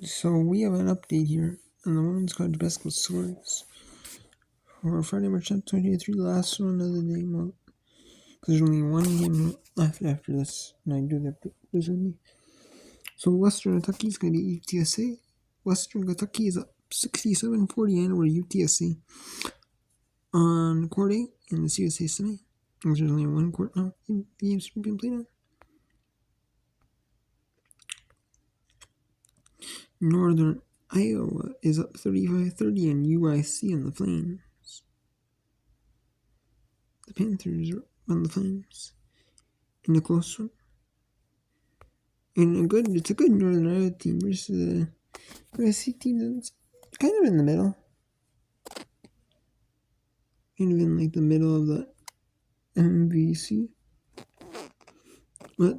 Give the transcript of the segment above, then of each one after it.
So we have an update here on the women's college basketball scores for Friday, March 10th, 2023, the last one of the day. Because there's only one game left after this, and I do the update with me. So Western Kentucky's going to be UTSA. Western Kentucky is up 67-40 over UTSA on court 8 in the CSA semi. There's only one court now in the game's being played on. Northern Iowa is up 35-30 in UIC on the Flames. The Panthers are on the Flames in a close one. And it's a good Northern Iowa team versus a UIC team that's kind of in the middle. Kind of in like the middle of the MVC. But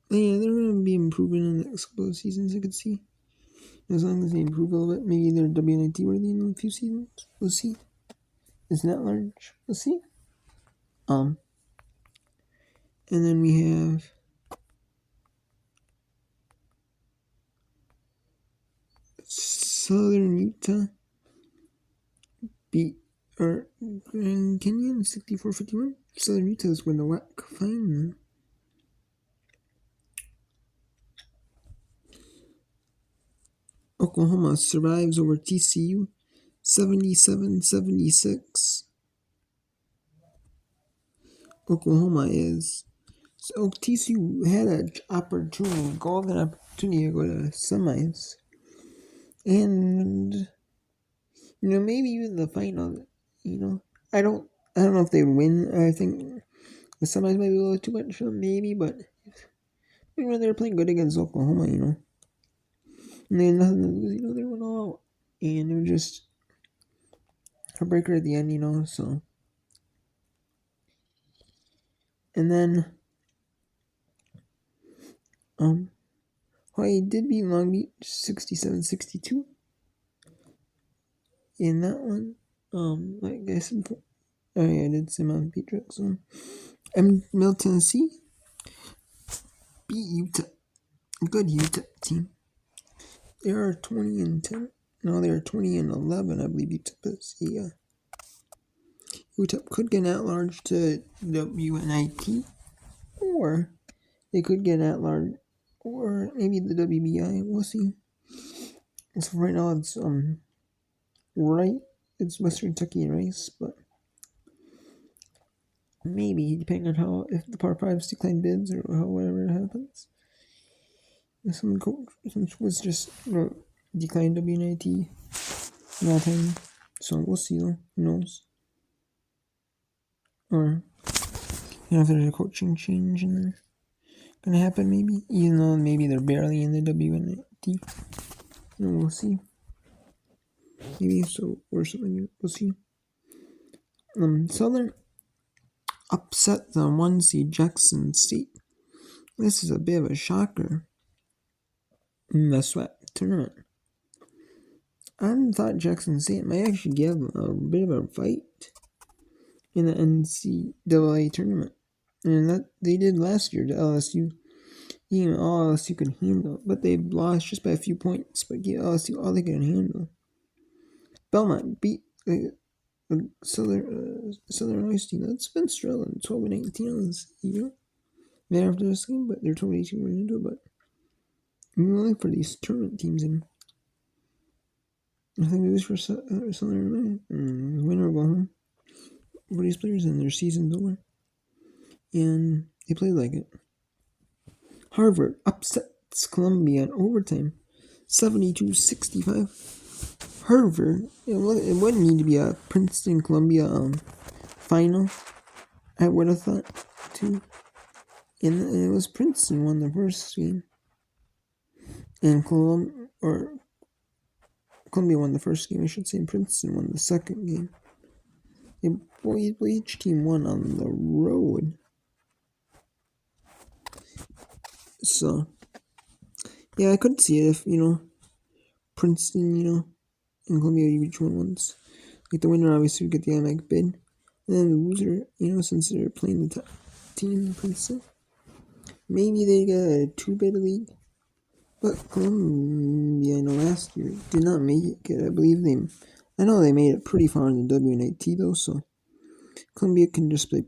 yeah, they're going to be improving in the next couple of seasons, I could see. As long as they improve a little bit, maybe they're WNIT worthy in a few seasons. We'll see. It's not large. We'll see. And then we have Southern Utah beat Grand Canyon 64-51. Southern Utah is going to WAC final. Oklahoma survives over TCU 77-76. Oklahoma is. So TCU had an opportunity, golden opportunity to go to semis. And maybe even the final, I don't know if they win. I think the semis might be a little too much, maybe, but they're playing good against Oklahoma, and they had nothing to lose, they went all out, and it was just a breaker at the end, so. And then, Hawaii did beat Long Beach 67-62 in that one. Like I said before, I did say Mount Beach, so. And Middle Tennessee beat Utah. A good Utah team. They are 20-10. No, they are 20-11, I believe Utah is. Yeah. Utah could get at-large to WNIT, or they could get at-large, or maybe the WBI. We'll see. So right now it's right. It's Western Kentucky and Rice, but maybe depending on if the Par 5s decline bids or whatever happens. Some was just declined WNIT that time, so we'll see though. Who knows? Or if there's a coaching change in there gonna happen, maybe, even though maybe they're barely in the WNIT. We'll see. Maybe so, or something. We'll see. Southern upset the 1 seed Jackson State. This is a bit of a shocker in the SWAC tournament. I thought Jackson State might actually give a bit of a fight in the NCAA tournament, and that they did last year to LSU. Even all LSU could handle, but they lost just by a few points. But gave LSU all they could handle. Belmont beat the Southern Ice team. That's been struggling 12-18 on this year. Right after this game, but they're 12-18 right into it. But really for these tournament teams, and I think it was for Southern winner or go home for these players, and their season's over, and they played like it. Harvard upsets Columbia in overtime, 72-65. Harvard, it wouldn't need to be a Princeton-Columbia final, I would have thought, too. And it was Princeton won the first game, and Columbia won the first game, I should say, and Princeton won the second game. Each team won on the road. So, yeah, I could see it if, Princeton, and Columbia each won once. Like, the winner obviously would get the automatic bid. And then the loser, since they're playing the top team, Princeton, maybe they get a 2-bid league. But Columbia, I know last year did not make it. I believe I know they made it pretty far in the WNIT though, so Columbia can just play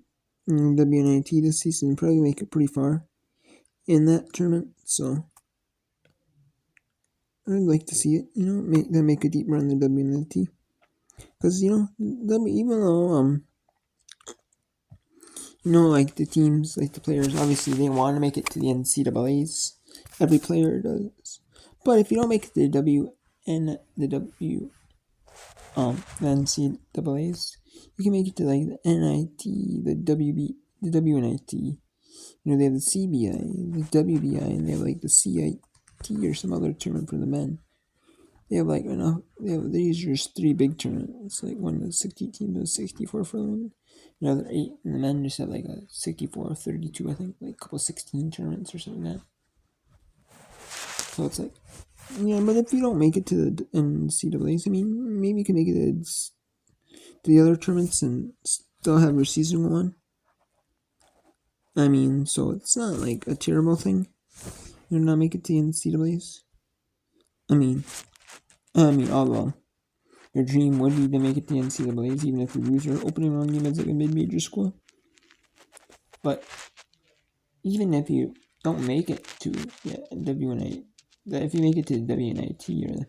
WNIT this season and probably make it pretty far in that tournament. So I'd like to see it. Make a deep run in the WNIT because even though like the teams, like the players, obviously they want to make it to the NCAAs. Every player does. But if you don't make it to the NCAAs, you can make it to like the NIT, the the WNIT. They have the CBI, the WBI, and they have like the CIT or some other tournament for the men. They have like these are just 3 big tournaments. Like one of 60 teams, 64 for the women. Another 8, and the men just have like a 64, 32, I think, like a couple 16 tournaments or something like that. So it's like, but if you don't make it to the NCAAs, maybe you can make it to the other tournaments and still have your season go on. So it's not like a terrible thing. Not make it to the NCAAs. Although your dream would be to make it to the NCAAs, even if you lose your opening round game as like a mid-major school. But even if you don't make it to WNIT, if you make it to the WNIT or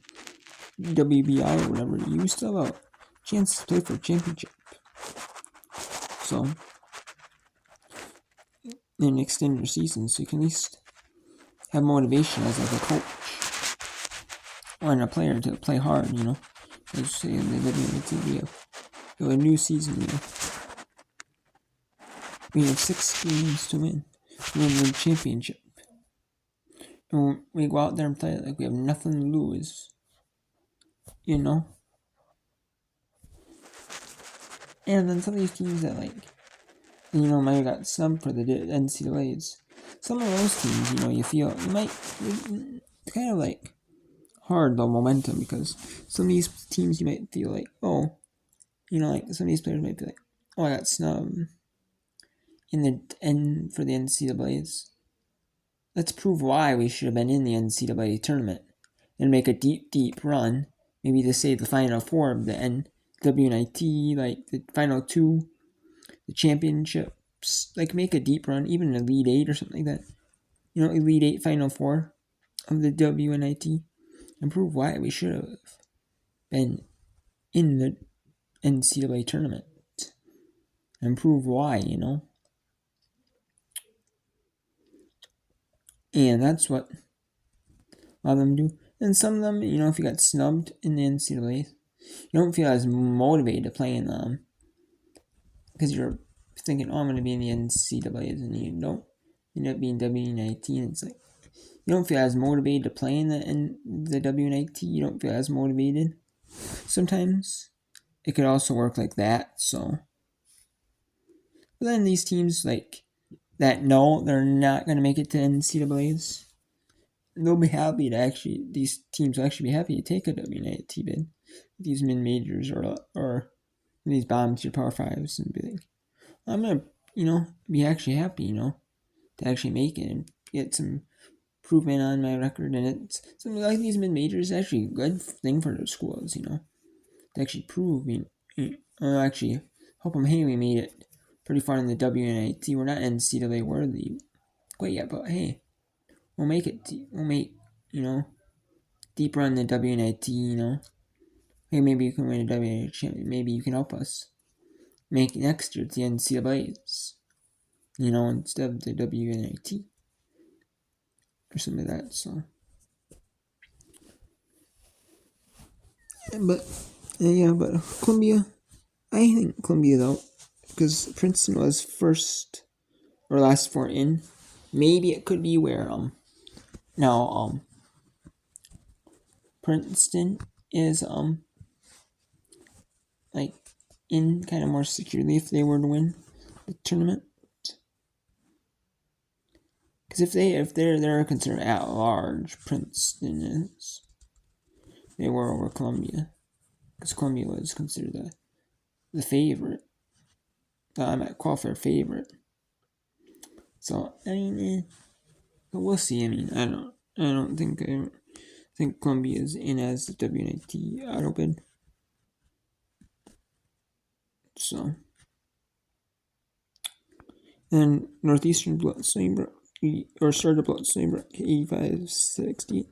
the WBI or whatever, you still have a chance to play for a championship. So, and extend your season so you can at least have motivation as like a coach or a player to play hard, Let's say in the WNIT we have a new season, we have 6 games to win the championship. And we go out there and play like we have nothing to lose, And then some of these teams that might have got snubbed for the NCAAs. Some of those teams, you feel you might kind of like hard the momentum because some of these teams you might feel like, oh, like some of these players might be like, oh, I got snubbed for the NCAAs. Let's prove why we should have been in the NCAA tournament and make a deep, deep run. Maybe to say the Final 4 of the WNIT, like the Final 2, the championships. Like make a deep run, even an Elite 8 or something like that. Elite 8, Final 4 of the WNIT. And prove why we should have been in the NCAA tournament. And prove why, And that's what a lot of them do. And some of them, if you got snubbed in the NCAA, you don't feel as motivated to play in them because you're thinking, oh, I'm going to be in the NCAAs, and you don't end up being W19. It's like you don't feel as motivated to play in the WNIT. You don't feel as motivated. Sometimes it could also work like that. So, but then these teams like that know they're not going to make it to NCAAs, they'll be happy to these teams will actually be happy to take a WNIT bid. These mid majors or these bottom tier power 5s and be like, I'm gonna be actually happy to actually make it and get some improvement on my record. And it's something like these mid majors is actually a good thing for the schools to actually prove actually help them. Hey, we made it pretty far in the WNIT. We're not NCAA worthy quite yet, but hey, we'll make it. We'll make deeper in the WNIT. Hey, maybe you can win a WNIT champion. Maybe you can help us make it next year to the NCAAs, instead of the WNIT or something like that. So, but Columbia, I think Columbia's out because Princeton was first or last 4 in. Maybe it could be where now Princeton is like in kind of more securely if they were to win the tournament. Because if they're considered at large, Princeton is. They were over Columbia, because Columbia was considered the favorite. I'm at qualifier favorite. So but we'll see. I I don't think Columbia is in as the WNIT auto bid. So, and Northeastern Blunt Saybrook, or started Blunt Saybrook 85-60.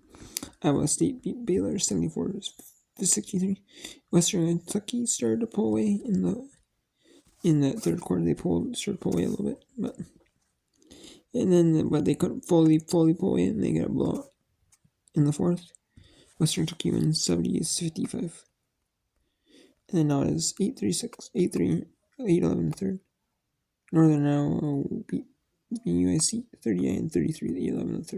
Iowa State beat Baylor 74-63. Western Kentucky started to pull away in the third quarter. They started to pull away a little bit, but they couldn't fully pull away, and they got a blowout in the fourth. Western Kentucky wins 70-55. And then now it is 8-3, 8-3, 8-11 third. Northern now beat UIC 39-33, 8-11 third.